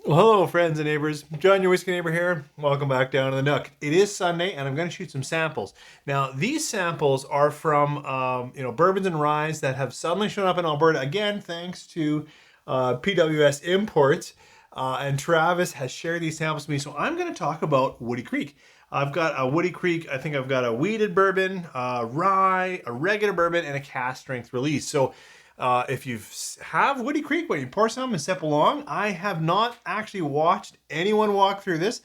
Well, hello, friends and neighbors. John, your whiskey neighbor here. Welcome back down to the Nook. It is Sunday, and I'm going to shoot some samples. Now, these samples are from bourbons and ryes that have suddenly shown up in Alberta again, thanks to PWS Imports. And Travis has shared these samples with me, so I'm going to talk about Woody Creek. I've got a Woody Creek. I think I've got a wheated bourbon, rye, a regular bourbon, and a cask strength release. So if you have Woody Creek, when you pour some and step along, I have not actually watched anyone walk through this.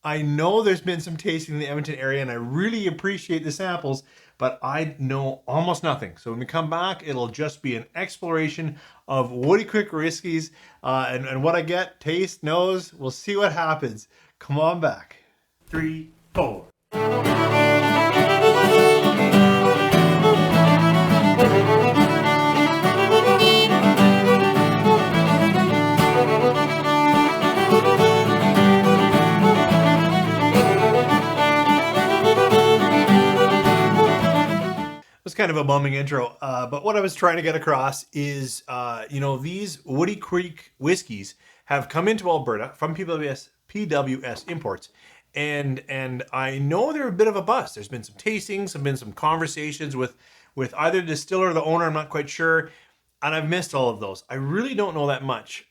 I know there's been some tasting in the Edmonton area, and I really appreciate the samples, but I know almost nothing. So when we come back, it'll just be an exploration of Woody Creek whiskeys, and what I get, taste, nose, we'll see what happens. Come on back. 3, 4. Kind of a bumming intro, but what I was trying to get across is, these Woody Creek whiskeys have come into Alberta from PWS Imports, and I know they're a bit of a bust. There's been some tastings, there's been some conversations with either the distiller or the owner, I'm not quite sure, and I've missed all of those. I really don't know that much,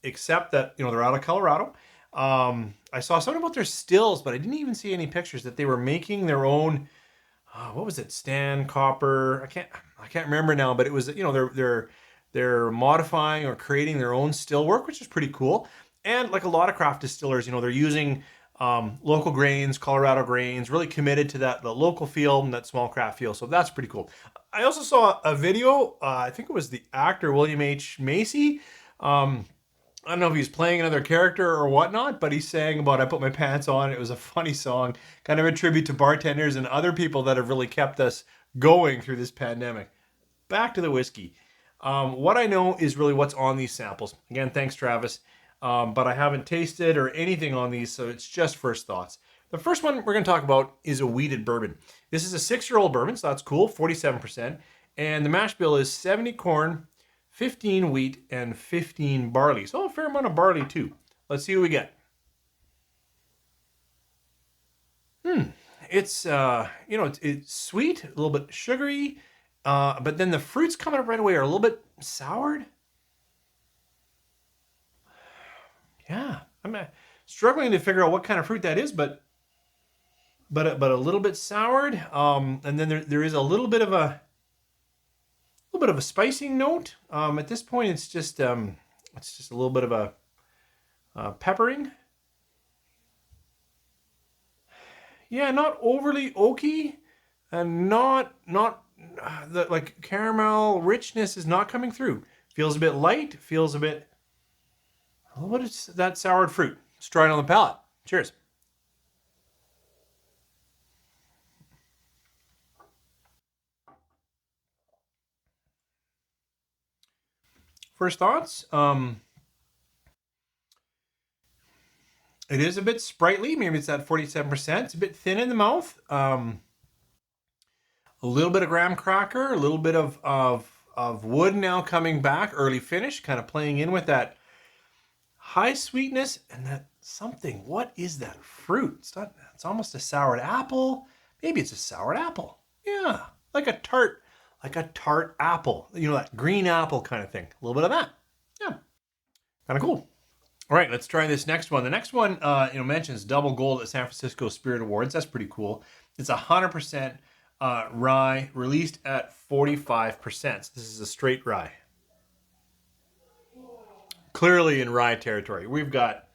except that they're out of Colorado. I saw something about their stills, but I didn't even see any pictures that they were making their own. What was it? Stan Copper. I can't remember now, but it was, they're modifying or creating their own still work, which is pretty cool. And like a lot of craft distillers, they're using local grains, Colorado grains, really committed to the local feel and that small craft feel. So that's pretty cool. I also saw a video. I think it was the actor William H. Macy. I don't know if he's playing another character or whatnot, but he's saying about "I put my pants on." It was a funny song, kind of a tribute to bartenders and other people that have really kept us going through this pandemic. Back to the whiskey. What I know is really what's on these samples. Again, thanks, Travis. But I haven't tasted or anything on these, so it's just first thoughts. The first one we're going to talk about is a wheated bourbon. This is a 6-year-old bourbon, so that's cool, 47%. And the mash bill is 70 corn, 15 wheat, and 15 barley. So a fair amount of barley too. Let's see what we get. It's it's sweet, a little bit sugary, but then the fruits coming up right away are a little bit soured. Yeah, I'm struggling to figure out what kind of fruit that is, but a little bit soured. And then there is a little bit of a spicing note. At this point, it's just a little bit of a peppering. Yeah, not overly oaky, and not the like caramel richness is not coming through. Feels a bit light. Feels a little bit of that soured fruit. Let's try it on the palate. Cheers. First thoughts. It is a bit sprightly. Maybe it's at 47%. It's a bit thin in the mouth. A little bit of graham cracker. A little bit of wood now coming back. Early finish, kind of playing in with that high sweetness and that something. What is that fruit? It's almost a soured apple. Maybe it's a soured apple. Yeah, like a tart apple, that green apple kind of thing. A little bit of that. Yeah, kind of cool. All right, let's try this next one. The next one, mentions double gold at San Francisco Spirit Awards. That's pretty cool. It's 100% rye, released at 45%. So this is a straight rye. Clearly in rye territory. We've got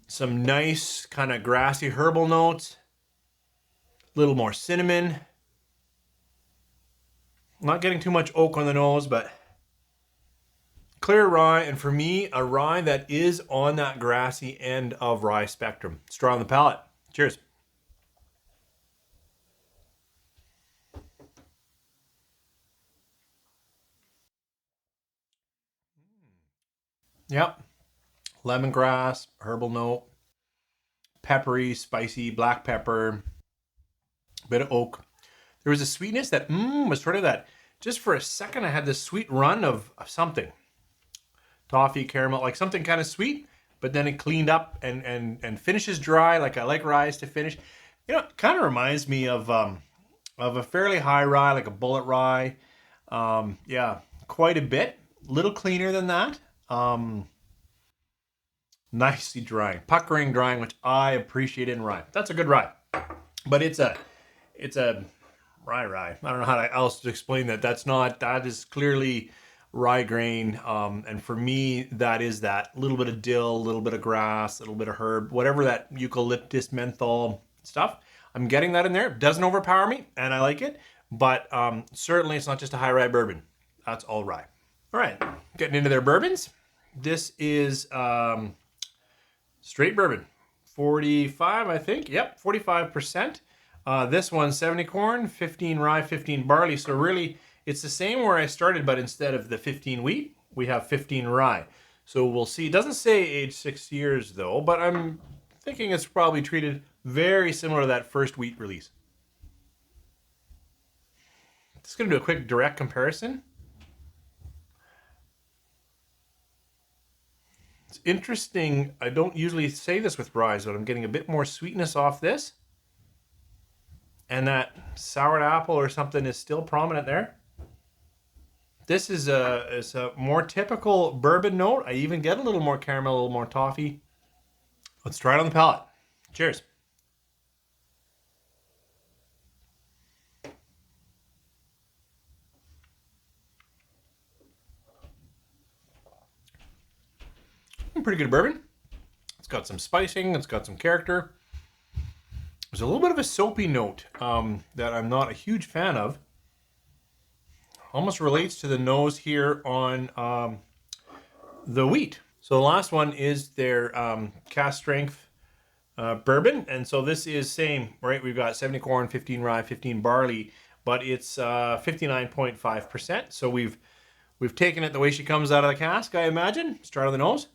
some nice kind of grassy herbal notes, a little more cinnamon. Not getting too much oak on the nose, but clear rye, and for me, a rye that is on that grassy end of rye spectrum. Straw on the palate. Cheers. Yep. Lemongrass, herbal note, peppery, spicy, black pepper, bit of oak. There was a sweetness that was sort of that. Just for a second, I had this sweet run of something. Toffee, caramel, like something kind of sweet, but then it cleaned up and finishes dry like I like ryes to finish. You know, it kind of reminds me of a fairly high rye, like a bullet rye. Yeah, quite a bit. Little cleaner than that. Nicely drying, puckering drying, which I appreciate in rye. That's a good rye, but it's a rye. I don't know how else to explain that. That is clearly rye grain, and for me, that is that little bit of dill, a little bit of grass, a little bit of herb, whatever that eucalyptus menthol stuff. I'm getting that in there. It doesn't overpower me, and I like it. But certainly, it's not just a high rye bourbon. That's all rye. All right, getting into their bourbons. This is straight bourbon, 45, I think. Yep, 45%. This one, 70 corn, 15 rye, 15 barley. So really, it's the same where I started, but instead of the 15 wheat, we have 15 rye. So we'll see. It doesn't say age 6 years, though, but I'm thinking it's probably treated very similar to that first wheat release. Just going to do a quick direct comparison. It's interesting. I don't usually say this with ryes, but I'm getting a bit more sweetness off this. And that soured apple or something is still prominent there. This is a more typical bourbon note. I even get a little more caramel, a little more toffee. Let's try it on the palate. Cheers. Pretty good bourbon. It's got some spicing. It's got some character. There's a little bit of a soapy note that I'm not a huge fan of. Almost relates to the nose here on the wheat. So the last one is their Caskstrength bourbon. And so this is same, right? We've got 70 corn, 15 rye, 15 barley, but it's 59.5%. So we've taken it the way she comes out of the cask, I imagine. Start on the nose.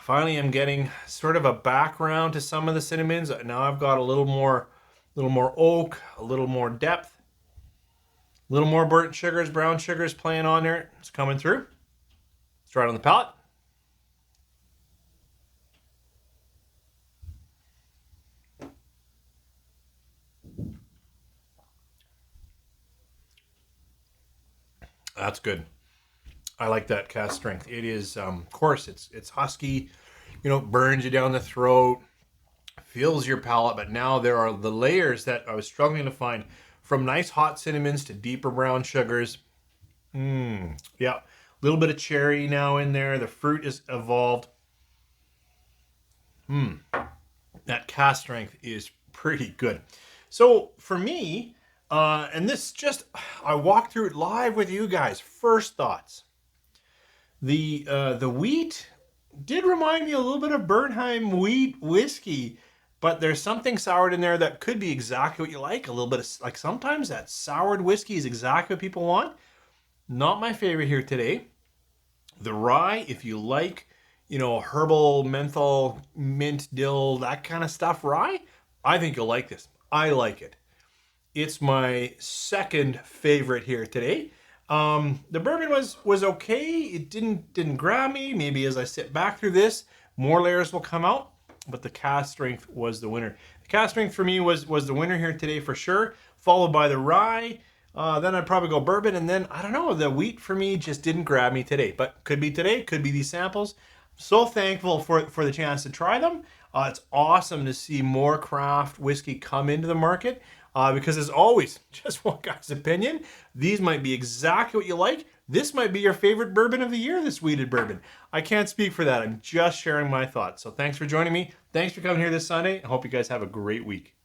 Finally, I'm getting sort of a background to some of the cinnamons. Now I've got a little more oak, a little more depth, a little more burnt sugars, brown sugars playing on there. It's coming through. Let's try it on the palate. That's good. I like that Caskstrength. It is, of course, it's husky, you know, burns you down the throat, fills your palate, but now there are the layers that I was struggling to find, from nice hot cinnamons to deeper brown sugars. Yeah, a little bit of cherry now in there. The fruit is evolved. That Caskstrength is pretty good. So for me, and this just, I walked through it live with you guys. First thoughts. The wheat did remind me a little bit of Bernheim wheat whiskey, but there's something soured in there that could be exactly what you like. A little bit of, like, sometimes that soured whiskey is exactly what people want. Not my favorite here today. The rye, if you like, you know, herbal, menthol, mint, dill, that kind of stuff rye, I think you'll like this. I like it. It's my second favorite here today. The bourbon was okay. It didn't grab me. Maybe as I sit back through this, more layers will come out, but the Caskstrength was the winner. The Caskstrength for me was the winner here today for sure, followed by the rye. Then I'd probably go bourbon, and then, I don't know, the wheat for me just didn't grab me today, but could be today, could be these samples. So thankful for the chance to try them. It's awesome to see more craft whiskey come into the market. Because as always, just one guy's opinion, these might be exactly what you like. This might be your favorite bourbon of the year, this wheated bourbon. I can't speak for that. I'm just sharing my thoughts. So thanks for joining me. Thanks for coming here this Sunday. I hope you guys have a great week.